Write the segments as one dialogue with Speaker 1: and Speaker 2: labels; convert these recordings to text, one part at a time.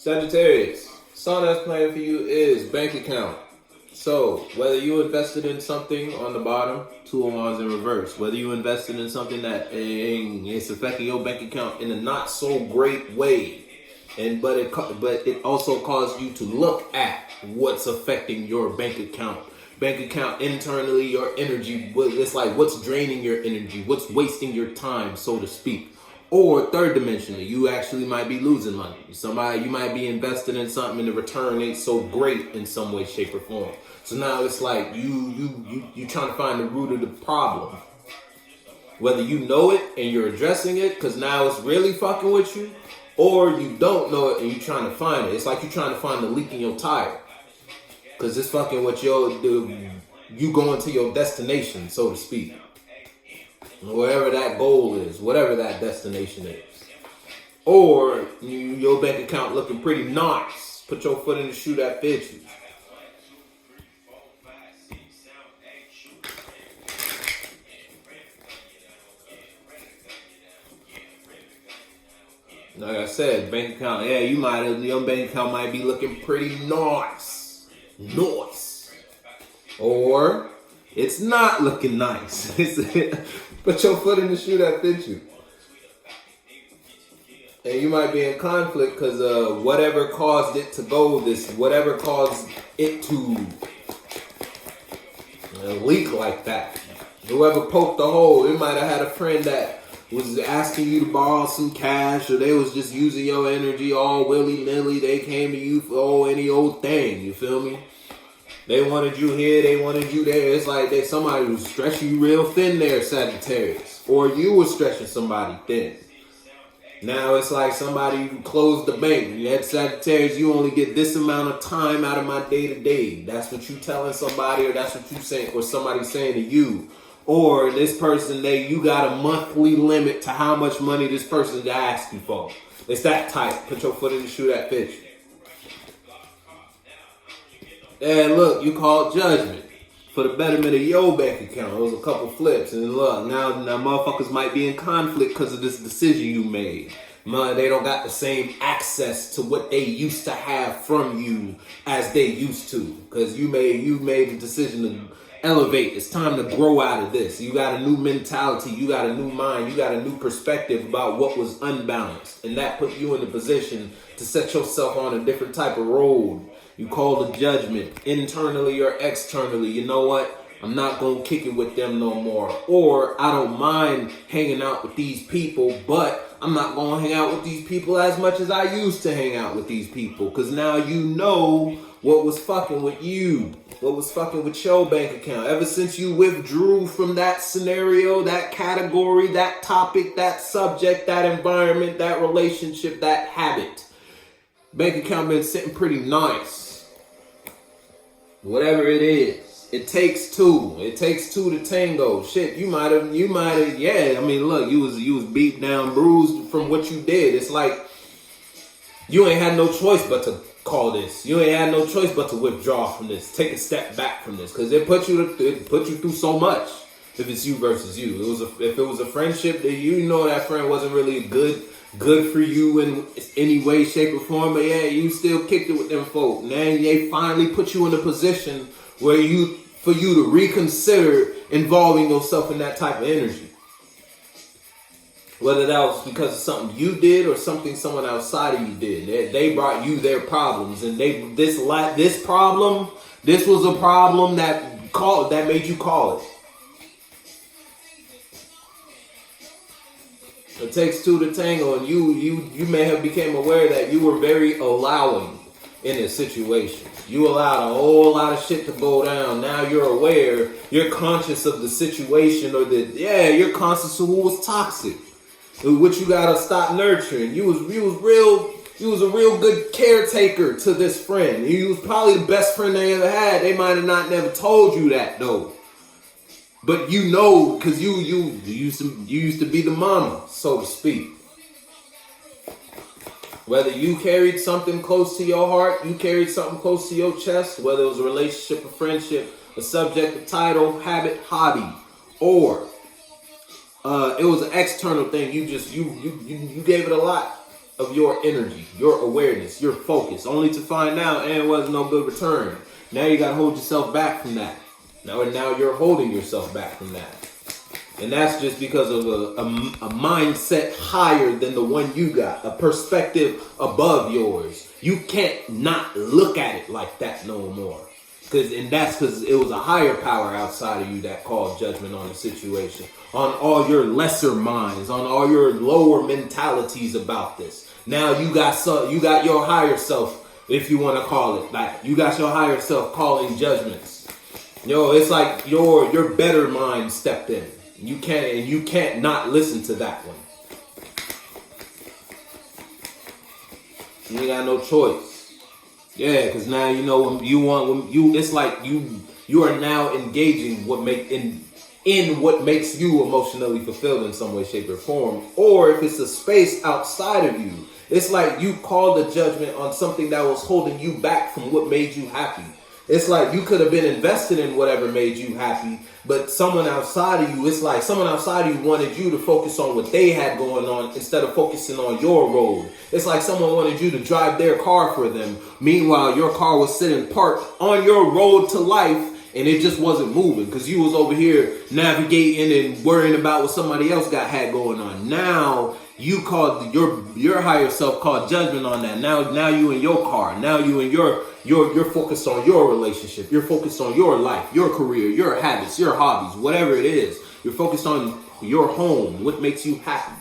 Speaker 1: Sagittarius, sun that's playing for you is bank account. So, whether you invested in something on the bottom, 2 of Wands in reverse, whether you invested in something that is affecting your bank account in a not so great way, but it also caused you to look at what's affecting your bank account. Bank account internally, your energy, it's like what's draining your energy, what's wasting your time, so to speak. Or third dimensionally, you actually might be losing money. You might be investing in something and the return ain't so great in some way, shape, or form. So now it's like you trying to find the root of the problem. Whether you know it and you're addressing it, because now it's really fucking with you, or you don't know it and you're trying to find it. It's like you're trying to find the leak in your tire. Because it's fucking with you going to your destination, so to speak. Wherever that goal is, whatever that destination is. Or your bank account looking pretty nice. Put your foot in the shoe that fits you. Like I said, bank account, your bank account might be looking pretty nice. Nice. Or it's not looking nice. Put your foot in the shoe that fits you. And you might be in conflict because whatever caused it to go whatever caused it to leak like that. Whoever poked the hole, it might have had a friend that was asking you to borrow some cash, or they was just using your energy all willy-nilly. They came to you for any old thing, you feel me? They wanted you here, they wanted you there. It's like somebody was stretching you real thin there, Sagittarius. Or you were stretching somebody thin. Now it's like somebody closed the bank. You had Sagittarius, you only get this amount of time out of my day-to-day. That's what you telling somebody, or that's what you saying, or somebody saying to you. Or this person, you got a monthly limit to how much money this person's asking for. It's that tight. Put your foot in the shoe that fits you. And look, you called judgment for the betterment of your bank account. It was a couple flips. And look, now motherfuckers might be in conflict because of this decision you made. They don't got the same access to what they used to have from you as they used to. Because you made the decision to elevate. It's time to grow out of this. You got a new mentality. You got a new mind. You got a new perspective about what was unbalanced. And that put you in a position to set yourself on a different type of road. You call the judgment, internally or externally. You know what? I'm not going to kick it with them no more. Or I don't mind hanging out with these people, but I'm not going to hang out with these people as much as I used to hang out with these people. Because now you know what was fucking with you. What was fucking with your bank account. Ever since you withdrew from that scenario, that category, that topic, that subject, that environment, that relationship, that habit. Bank account been sitting pretty nice. Whatever it is, it takes two. It takes two to tango. Shit, you might have, yeah. I mean, look, you was beat down, bruised from what you did. It's like you ain't had no choice but to call this. You ain't had no choice but to withdraw from this. Take a step back from this because it put you through so much. If it's you versus you, if it was a friendship that that friend wasn't really good for you in any way, shape, or form, but yeah, you still kicked it with them folk. Now they finally put you in a position where for you to reconsider involving yourself in that type of energy. Whether that was because of something you did or something someone outside of you did. They brought you their problems, and this was a problem that made you call it. It takes two to tango, and you may have become aware that you were very allowing in this situation. You allowed a whole lot of shit to go down. Now you're aware, you're conscious of the situation, or you're conscious of who was toxic, which you gotta stop nurturing. You was a real good caretaker to this friend. You was probably the best friend they ever had. They might have never told you that though. But because you used to be the mama, so to speak. Whether you carried something close to your heart, you carried something close to your chest, whether it was a relationship, a friendship, a subject, a title, habit, hobby, or it was an external thing. You gave it a lot. of your energy, your awareness, your focus, only to find out, and it was no good return. Now you gotta hold yourself back from that. Now you're holding yourself back from that. And that's just because of a mindset higher than the one you got, a perspective above yours. You can't not look at it like that no more. That's because it was a higher power outside of you that called judgment on the situation, on all your lesser minds, on all your lower mentalities about this. Now you got your higher self, if you want to call it that. You got your higher self calling judgments. It's like your better mind stepped in. You can't not listen to that one. You ain't got no choice. Yeah, because now it's like you are now engaging in what makes you emotionally fulfilled in some way, shape, or form. Or if it's a space outside of you, it's like you called a judgment on something that was holding you back from what made you happy. It's like you could have been invested in whatever made you happy, but someone outside of you, it's like someone outside of you wanted you to focus on what they had going on instead of focusing on your road. It's like someone wanted you to drive their car for them. Meanwhile, your car was sitting parked on your road to life and it just wasn't moving because you was over here navigating and worrying about what somebody else had going on. Now you called your higher self called judgment on that. Now you in your car. Now you in you're focused on your relationship. You're focused on your life, your career, your habits, your hobbies, whatever it is. You're focused on your home, what makes you happy.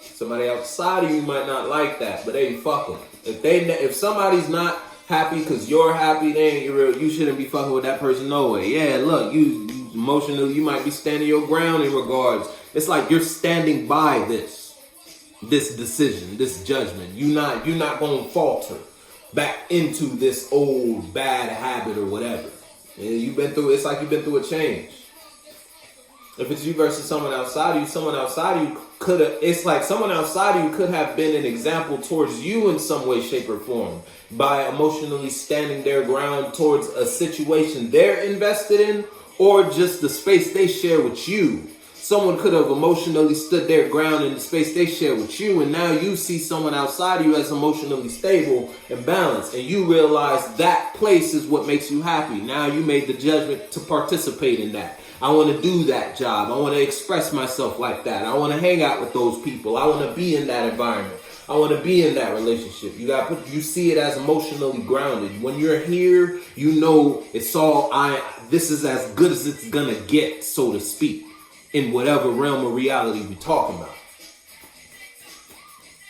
Speaker 1: Somebody outside of you might not like that, but hey, fuck them. If somebody's not happy because you're happy, they ain't real. You shouldn't be fucking with that person no way. Yeah, look, you emotionally, you might be standing your ground in regards. It's like you're standing by this decision, this judgment. You're not going to falter back into this old bad habit or whatever. And it's like you've been through a change. If it's you versus someone outside of you, someone outside of you could have been an example towards you in some way, shape, or form by emotionally standing their ground towards a situation they're invested in or just the space they share with you. Someone could have emotionally stood their ground in the space they share with you, and now you see someone outside of you as emotionally stable and balanced, and you realize that place is what makes you happy. Now you made the judgment to participate in that. I want to do that job. I want to express myself like that. I want to hang out with those people. I want to be in that environment. I want to be in that relationship. You see it as emotionally grounded. When you're here, you know this is as good as it's gonna get, so to speak, in whatever realm of reality we're talking about.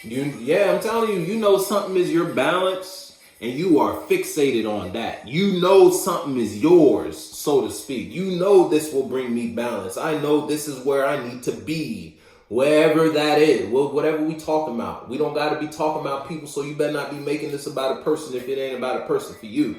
Speaker 1: I'm telling you, you know something is your balance. And you are fixated on that. You know something is yours, so to speak. You know this will bring me balance. I know this is where I need to be. Wherever that is. Whatever we talking about. We don't got to be talking about people, so you better not be making this about a person if it ain't about a person for you.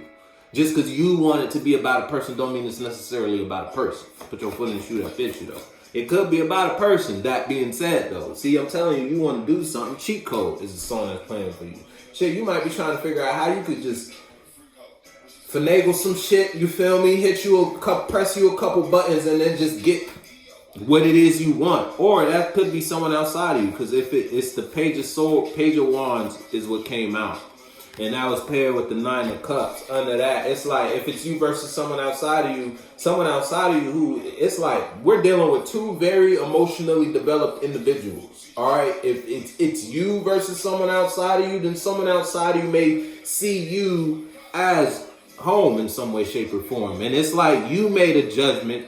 Speaker 1: Just because you want it to be about a person don't mean it's necessarily about a person. Put your foot in the shoe that fits you, though. It could be about a person. That being said, though. See, I'm telling you, you want to do something. Cheat Code is the song that's playing for you. Shit, you might be trying to figure out how you could just finagle some shit, you feel me? Press you a couple buttons and then just get what it is you want. Or that could be someone outside of you, because if it's the Page of Wands is what came out. And that was paired with the 9 of Cups. Under that, it's like if it's you versus someone outside of you who, it's like we're dealing with two very emotionally developed individuals. All right, if it's you versus someone outside of you, then someone outside of you may see you as home in some way, shape, or form. And it's like you made a judgment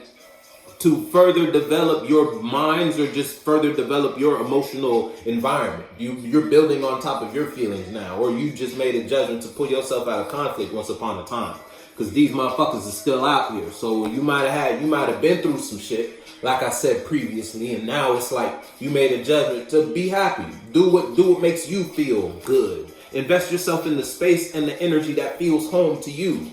Speaker 1: to further develop your minds or just further develop your emotional environment. You're building on top of your feelings now, or you just made a judgment to pull yourself out of conflict once upon a time. Because these motherfuckers are still out here. So you might have been through some shit, like I said previously, and now it's like you made a judgment to be happy. Do what makes you feel good. Invest yourself in the space and the energy that feels home to you.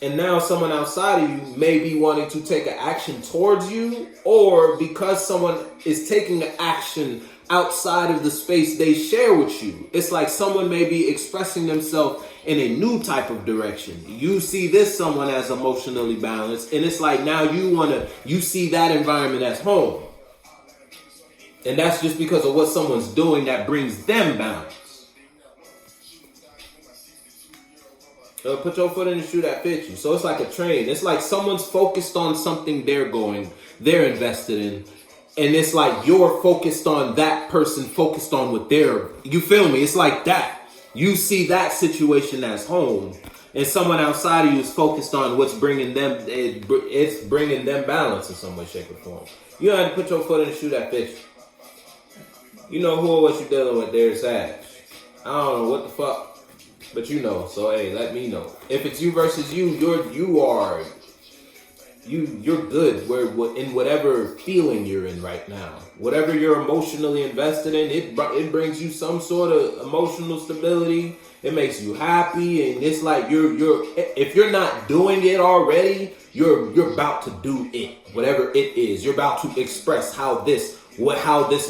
Speaker 1: And now someone outside of you may be wanting to take an action towards you, or because someone is taking an action outside of the space they share with you. It's like someone may be expressing themselves in a new type of direction. You see this someone as emotionally balanced, and it's like now you see that environment as home. And that's just because of what someone's doing that brings them balance. Put your foot in the shoe that fits you. So it's like a train. It's like someone's focused on something they're invested in. And it's like you're focused on that person, focused on what you feel me? It's like that. You see that situation as home. And someone outside of you is focused on what's bringing them, it's bringing them balance in some way, shape, or form. You don't have to put your foot in the shoe that fits you. You know who or what you're dealing with there, Sag. I don't know what the fuck. But you know, so hey, let me know. If it's you versus you, you're good in whatever feeling you're in right now. Whatever you're emotionally invested in, it brings you some sort of emotional stability. It makes you happy, and it's like if you're not doing it already, you're about to do it. Whatever it is, you're about to express how this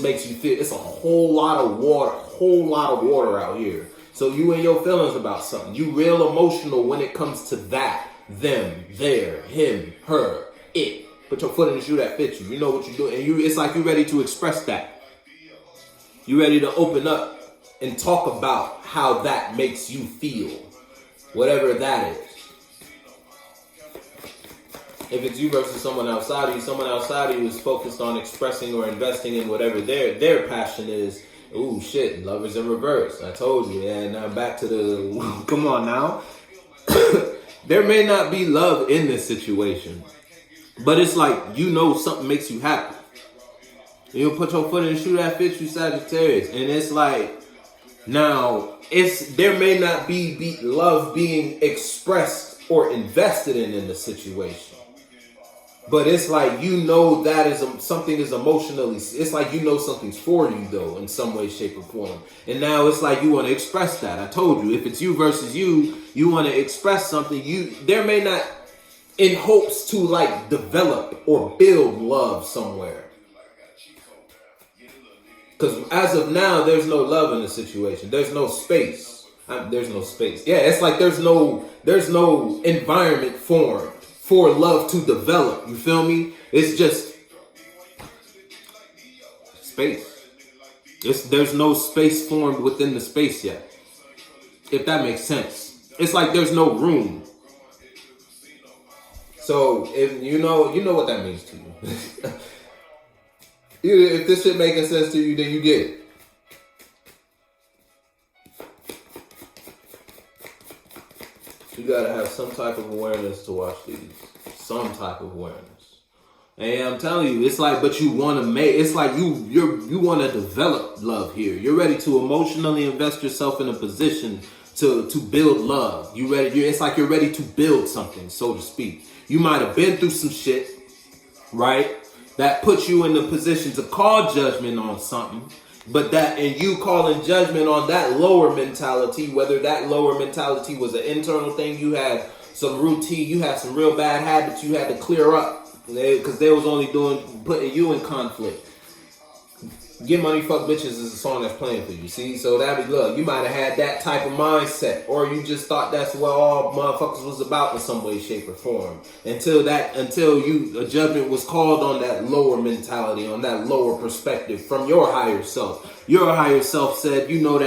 Speaker 1: makes you feel. It's a whole lot of water out here. So you and your feelings about something. You real emotional when it comes to that. Them, their, him, her, it. Put your foot in the shoe that fits you. You know what you're doing. And it's like you're ready to express that. You're ready to open up and talk about how that makes you feel. Whatever that is. If it's you versus someone outside of you is focused on expressing or investing in whatever their passion is. Ooh, shit, lovers in reverse. I told you. And now back to the... Come on now. There may not be love in this situation. But it's like, you know something makes you happy. You'll put your foot in the shoe that fits you, Sagittarius. And it's like, now, there may not be love being expressed or invested in the situation. But it's like, you know that something is emotionally, it's like you know something's for you though, in some way, shape, or form. And now it's like you want to express that. I told you, if it's you versus you want to express something, there may not, in hopes to like develop or build love somewhere. Because as of now, there's no love in the situation. There's no space. There's no space. Yeah, it's like there's no environment formed for love to develop. You feel me? It's just space. There's no space formed within the space yet. If that makes sense. It's like there's no room. So if you know what that means to you. If this shit making sense to you, then you get it. You gotta have some type of awareness to watch these. Some type of awareness. And I'm telling you, it's like, but you want to it's like you want to develop love here. You're ready to emotionally invest yourself in a position to build love. It's like you're ready to build something, so to speak. You might have been through some shit, right? That puts you in the position to call judgment on something. And you calling judgment on that lower mentality, whether that lower mentality was an internal thing, you had some routine, you had some real bad habits you had to clear up because they was only putting you in conflict. Get Money, Fuck Bitches is a song that's playing for you, see? So that be love. You might have had that type of mindset, or you just thought that's what all motherfuckers was about in some way, shape, or form. Until a judgment was called on that lower mentality, on that lower perspective from your higher self. Your higher self said, you know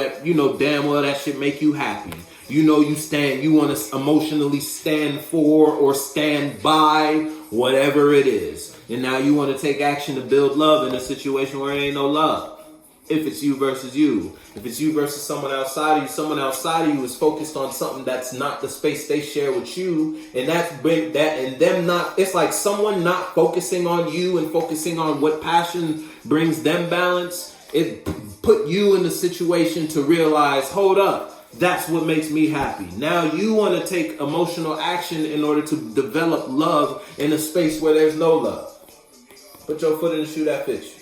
Speaker 1: damn well that shit make you happy. You know you want to emotionally stand for or stand by whatever it is. And now you want to take action to build love in a situation where there ain't no love. If it's you versus you. If it's you versus someone outside of you, someone outside of you is focused on something that's not the space they share with you. And it's like someone not focusing on you and focusing on what passion brings them balance. It put you in the situation to realize, hold up. That's what makes me happy. Now you want to take emotional action in order to develop love in a space where there's no love. Put your foot in the shoe that fits you.